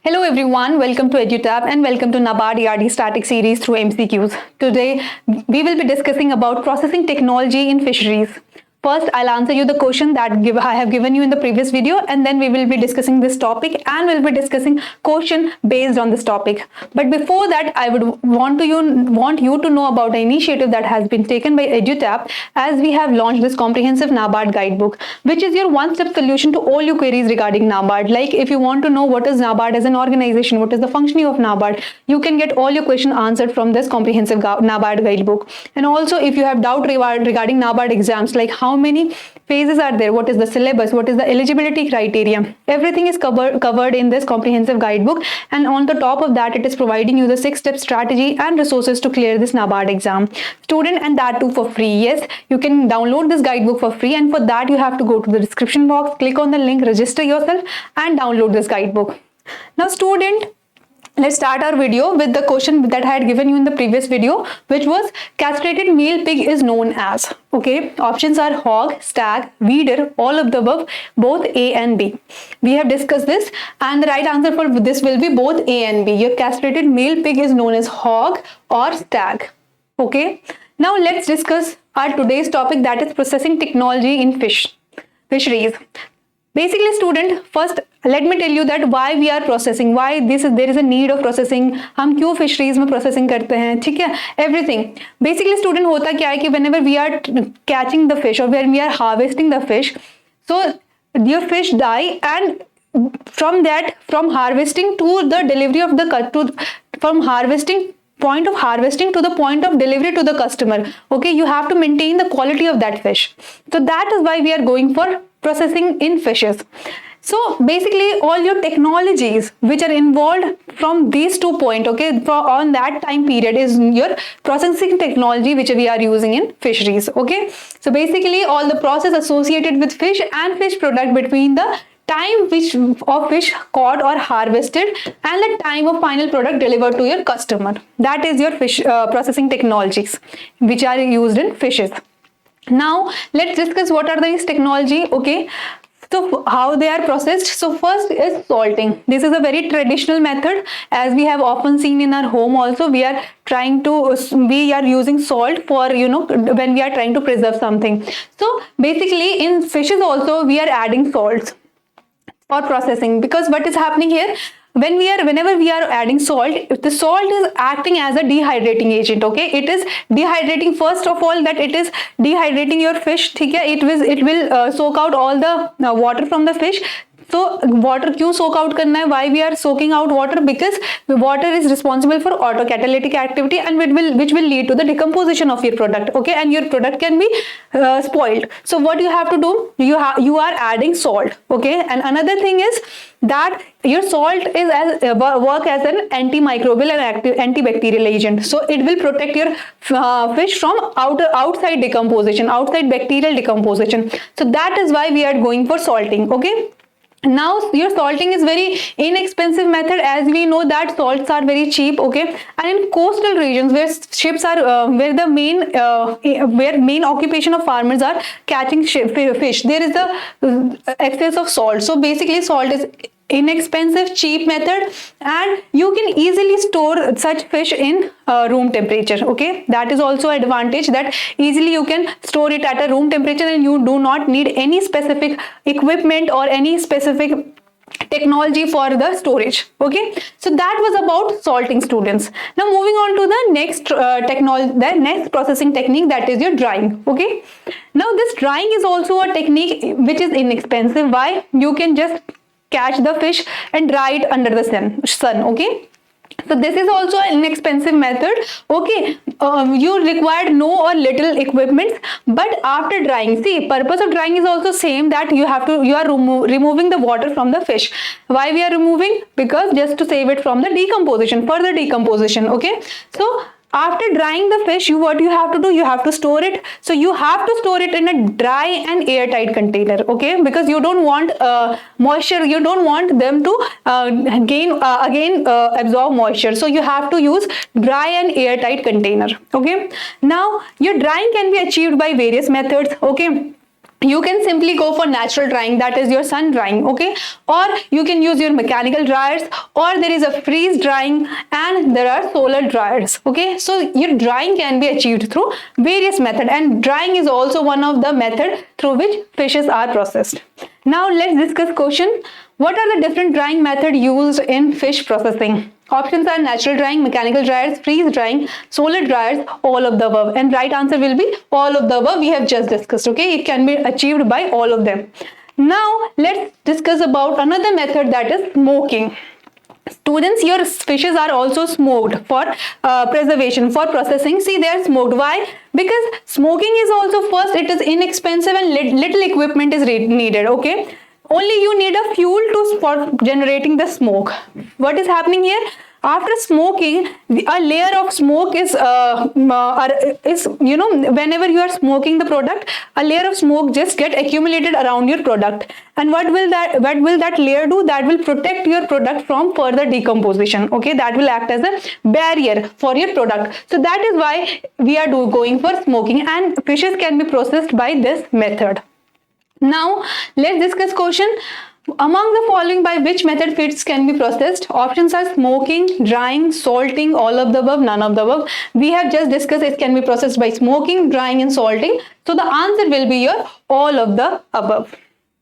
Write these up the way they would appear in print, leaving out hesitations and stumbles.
Hello everyone, welcome to EduTab and welcome to NABARD ERD Static Series through MCQs. Today we will be discussing about processing technology in fisheries. First, I'll answer you the question that I have given you in the previous video, and then we will be discussing this topic and we'll be discussing question based on this topic. But before that, I would want you to know about the initiative that has been taken by EduTab, as we have launched this comprehensive NABARD guidebook, which is your one-step solution to all your queries regarding NABARD. Like if you want to know what is NABARD as an organization, what is the functioning of NABARD, you can get all your questions answered from this comprehensive NABARD guidebook. And also, if you have doubt regarding NABARD exams, like how many phases are there, what is the syllabus, what is the eligibility criteria, everything is covered in this comprehensive guidebook. And on the top of that, it is providing you the 6-step strategy and resources to clear this NABARD exam, student, and that too for free. Yes, you can download this guidebook for free, and for that you have to go to the description box, click on the link, register yourself and download this guidebook. Now student, let's start our video with the question that I had given you in the previous video, which was castrated male pig is known as. Okay, options are hog, stag, weeder, all of the above, both A and B. We have discussed this, and the right answer for this will be both A and B. Your castrated male pig is known as hog or stag. Okay, now let's discuss our today's topic, that is processing technology in fisheries. Basically student, first let me tell you that why we are processing, why there is a need of processing, हम क्यों fisheries में processing करते हैं, ठीक है, everything. Basically student, होता क्या है कि whenever we are catching the fish or when we are harvesting the fish, so your fish die, and from harvesting to the delivery of the from harvesting point of harvesting to the point of delivery to the customer, okay, you have to maintain the quality of that fish. So that is why we are going for processing in fishes. So basically all your technologies which are involved from these 2 points, okay, on that time period is your processing technology which we are using in fisheries. Okay, so basically all the process associated with fish and fish product between the time of fish caught or harvested and the time of final product delivered to your customer, that is your fish processing technologies which are used in fishes. Now let's discuss what are these technology. Okay, so how they are processed. So first is salting. This is a very traditional method, as we have often seen in our home also. We are using salt for, when we are trying to preserve something. So basically in fishes also we are adding salts for processing, because what is happening here, whenever we are adding salt, the salt is acting as a dehydrating agent. Okay, it is dehydrating, first of all, that it is dehydrating your fish. It will soak out all the water from the fish. So water क्यों soak out करना है? Why we are soaking out water? Because water is responsible for autocatalytic activity, and which will lead to the decomposition of your product. Okay, and your product can be spoiled. So what you have to do? You are adding salt. Okay, and another thing is that your salt is work as an antimicrobial and antibacterial agent. So it will protect your fish from outside decomposition, outside bacterial decomposition. So that is why we are going for salting. Okay. Now your salting is very inexpensive method, as we know that salts are very cheap. Okay, and in coastal regions where ships are where the main occupation of farmers are catching fish, there is the excess of salt. So basically salt is inexpensive, cheap method, and you can easily store such fish in room temperature. Okay, that is also an advantage, that easily you can store it at a room temperature and you do not need any specific equipment or any specific technology for the storage. Okay, so that was about salting, students. Now moving on to the next processing technique, that is your drying. Okay, now this drying is also a technique which is inexpensive. Why? You can just catch the fish and dry it under the sun. Okay, so this is also an inexpensive method. Okay, you required no or little equipment, but after drying, see, purpose of drying is also same, that you are removing the water from the fish. Why we are removing? Because just to save it from the further decomposition. Okay, so after drying the fish, what you have to do, you have to store it. So you have to store it in a dry and airtight container. Okay, because you don't want moisture, you don't want them to absorb moisture. So you have to use dry and airtight container. Okay, now your drying can be achieved by various methods. Okay, you can simply go for natural drying, that is your sun drying, okay, or you can use your mechanical dryers, or there is a freeze drying, and there are solar dryers, okay. So your drying can be achieved through various methods, and drying is also one of the method through which fishes are processed. Now let's discuss question, what are the different drying method used in fish processing? Options are natural drying, mechanical dryers, freeze drying, solar dryers, all of the above. And right answer will be all of the above we have just discussed, okay. It can be achieved by all of them. Now let's discuss about another method, that is smoking. Students, your fishes are also smoked for preservation, for processing. See, they are smoked. Why? Because smoking is also, first, it is inexpensive and little equipment is needed, okay. Only you need a fuel for generating the smoke. What is happening here? After smoking, a layer of smoke is whenever you are smoking the product, a layer of smoke just get accumulated around your product. And what will that layer do? That will protect your product from further decomposition. Okay, that will act as a barrier for your product. So that is why we are going for smoking, and fishes can be processed by this method. Now let's discuss question. Among the following, by which method fish can be processed? Options are smoking, drying, salting, all of the above, none of the above. We have just discussed it can be processed by smoking, drying and salting. So the answer will be your all of the above.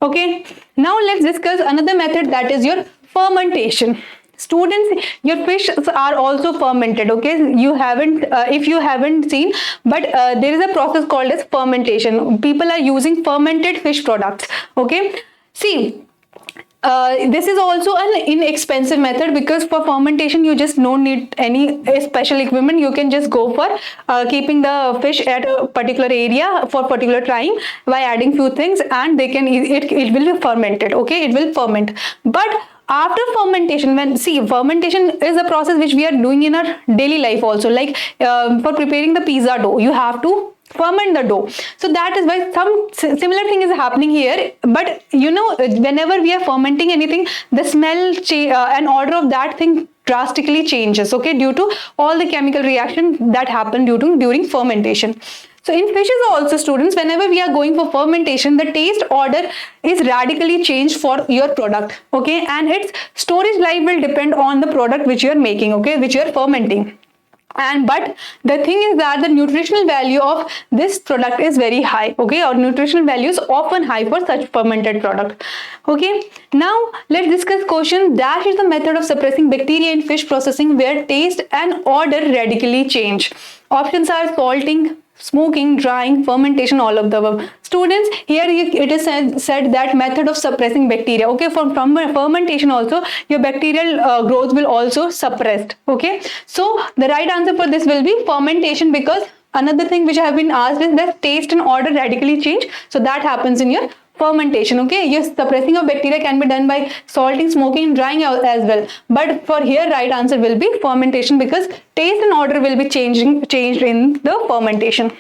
Okay. Now let's discuss another method, that is your fermentation. Students, your fish are also fermented, okay. You haven't if you haven't seen, but there is a process called as fermentation. People are using fermented fish products, okay. See, this is also an inexpensive method, because for fermentation you just don't need any special equipment. You can just go for keeping the fish at a particular area for particular time by adding few things, and they can it will be fermented, okay. It will ferment. But after fermentation, fermentation is a process which we are doing in our daily life also, like for preparing the pizza dough, you have to ferment the dough. So that is why some similar thing is happening here. But whenever we are fermenting anything, the smell and odor of that thing drastically changes, okay, due to all the chemical reaction that happen during fermentation. So in fishes also, students, whenever we are going for fermentation, the taste order is radically changed for your product, okay, and its storage life will depend on the product which you are making, okay, which you are fermenting. But the thing is that the nutritional value of this product is very high, okay, or nutritional value is often high for such fermented product, okay. Now let's discuss question, dash is the method of suppressing bacteria in fish processing where taste and odor radically change. Options are salting, smoking, drying, fermentation, all of the above. Students, here it is said that method of suppressing bacteria, okay. From fermentation also your bacterial growth will also suppressed, okay. So the right answer for this will be fermentation, because another thing which I have been asked is that taste and odor radically change. So that happens in your fermentation, okay. Yes, suppressing of bacteria can be done by salting, smoking, drying as well, but for here right answer will be fermentation, because taste and odor will be changed in the fermentation.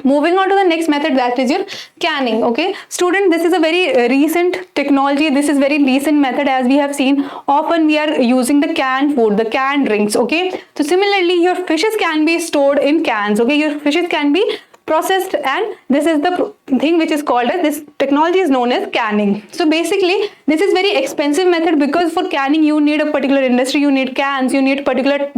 Moving on to the next method, that is your canning, okay. Student, this is a very recent technology. This is very recent method. As we have seen, often we are using the canned food, the canned drinks, okay. So similarly, your fishes can be stored in cans, okay. Your fishes can be processed, and this is the thing which is called as, this technology is known as canning. So basically this is very expensive method, because for canning you need a particular industry, you need cans, you need particular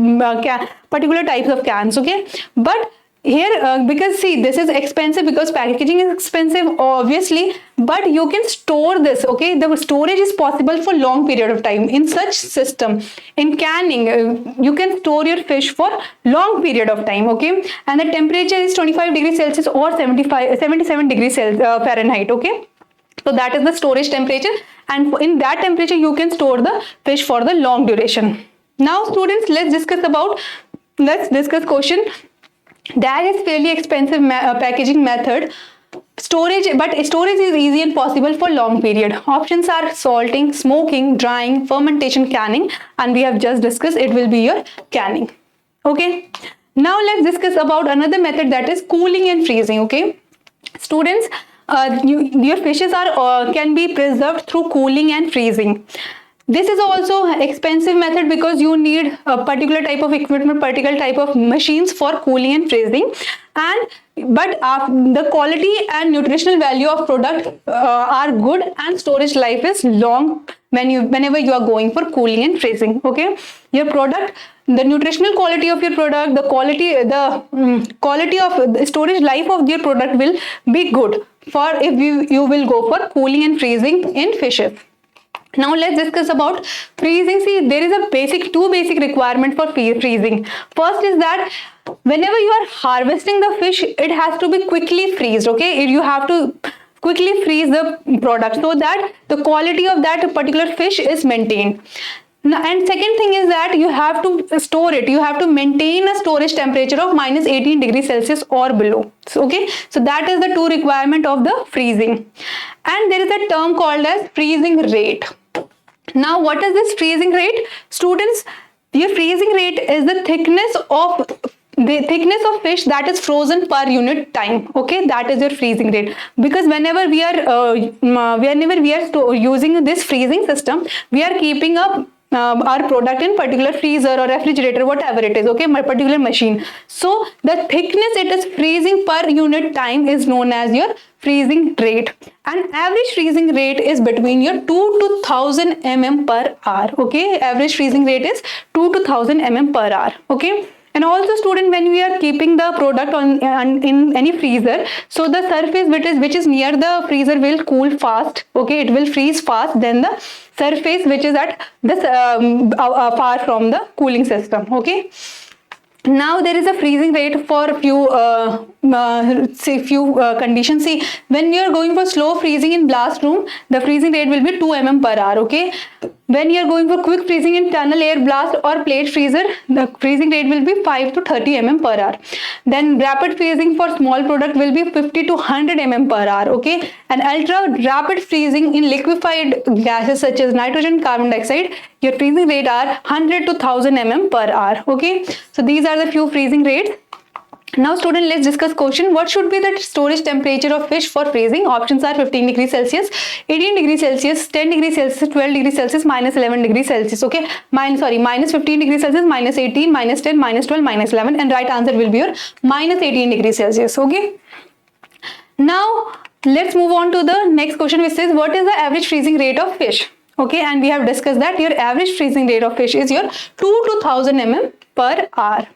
types of cans, okay. But here because see, this is expensive because packaging is expensive, obviously, but you can store this, okay. The storage is possible for long period of time in such system. In canning you can store your fish for long period of time, okay, and the temperature is 25 degrees Celsius or 77 degrees Fahrenheit, okay. So that is the storage temperature, and in that temperature you can store the fish for the long duration. Now students, let's discuss question, that is fairly expensive packaging method, but storage is easy and possible for long period. Options are salting, smoking, drying, fermentation, canning, and we have just discussed it will be your canning, okay. Now let's discuss about another method, that is cooling and freezing, okay. Students, your fishes can be preserved through cooling and freezing. This is also expensive method because you need a particular type of equipment, particular type of machines for cooling and freezing. But the quality and nutritional value of product are good, and storage life is long whenever you are going for cooling and freezing. Okay, your product, the nutritional quality of your product, the quality of the storage life of your product will be good for if you will go for cooling and freezing in fishes. Now let's discuss about freezing. See, there is a two basic requirement for freezing. First is that whenever you are harvesting the fish, it has to be quickly freezed. Okay, you have to quickly freeze the product so that the quality of that particular fish is maintained. And second thing is that you have to store it. You have to maintain a storage temperature of minus 18 degrees Celsius or below. So, okay, so that is the two requirement of the freezing. And there is a term called as freezing rate. Now, what is this freezing rate? Students, your freezing rate is the thickness of fish that is frozen per unit time. Okay, that is your freezing rate. Because whenever we are using this freezing system, we are keeping up our product in particular freezer or refrigerator, whatever it is, okay, my particular machine. So the thickness it is freezing per unit time is known as your freezing rate. And average freezing rate is between your 2 to 1000 mm per hour. Okay, average freezing rate is 2 to 1000 mm per hour. Okay. And also, student, when we are keeping the product in any freezer, so the surface which is near the freezer will cool fast. Okay, it will freeze fast than the surface which is at this far from the cooling system. Okay. Now there is a freezing rate for few conditions. See, when you are going for slow freezing in blast room, the freezing rate will be 2 mm per hour. Okay. When you are going for quick freezing in tunnel air blast or plate freezer, the freezing rate will be 5 to 30 mm per hour. Then rapid freezing for small product will be 50 to 100 mm per hour. Okay. And ultra rapid freezing in liquefied gases such as nitrogen, carbon dioxide, your freezing rate are 100 to 1000 mm per hour. Okay. So these are the few freezing rates. Now student, let's discuss question. What should be the storage temperature of fish for freezing? Options are 15 degrees Celsius, 18 degrees Celsius, 10 degrees Celsius, 12 degrees Celsius, minus 11 degrees Celsius. Okay, minus 15 degrees Celsius, minus 18, minus 10, minus 12, minus 11, and right answer will be your minus 18 degrees Celsius. Okay. Now let's move on to the next question, which says what is the average freezing rate of fish? Okay, and we have discussed that your average freezing rate of fish is your 2 to 1000 mm per hour.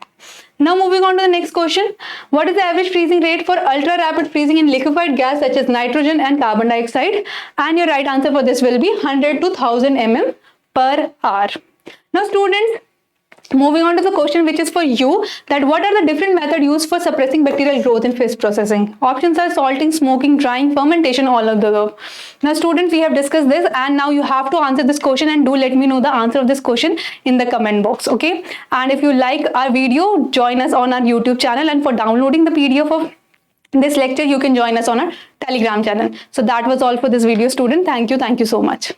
Now moving on to the next question. What is the average freezing rate for ultra rapid freezing in liquefied gas such as nitrogen and carbon dioxide? And your right answer for this will be 100 to 1000 mm per hour. Now students, moving on to the question which is for you, that what are the different methods used for suppressing bacterial growth in fish processing? Options are salting, smoking, drying, fermentation, all of the above. Now students, we have discussed this, and now you have to answer this question, and do let me know the answer of this question in the comment box. Okay, and if you like our video, join us on our YouTube channel, and for downloading the PDF of this lecture, you can join us on our Telegram channel. So that was all for this video, student. Thank you so much.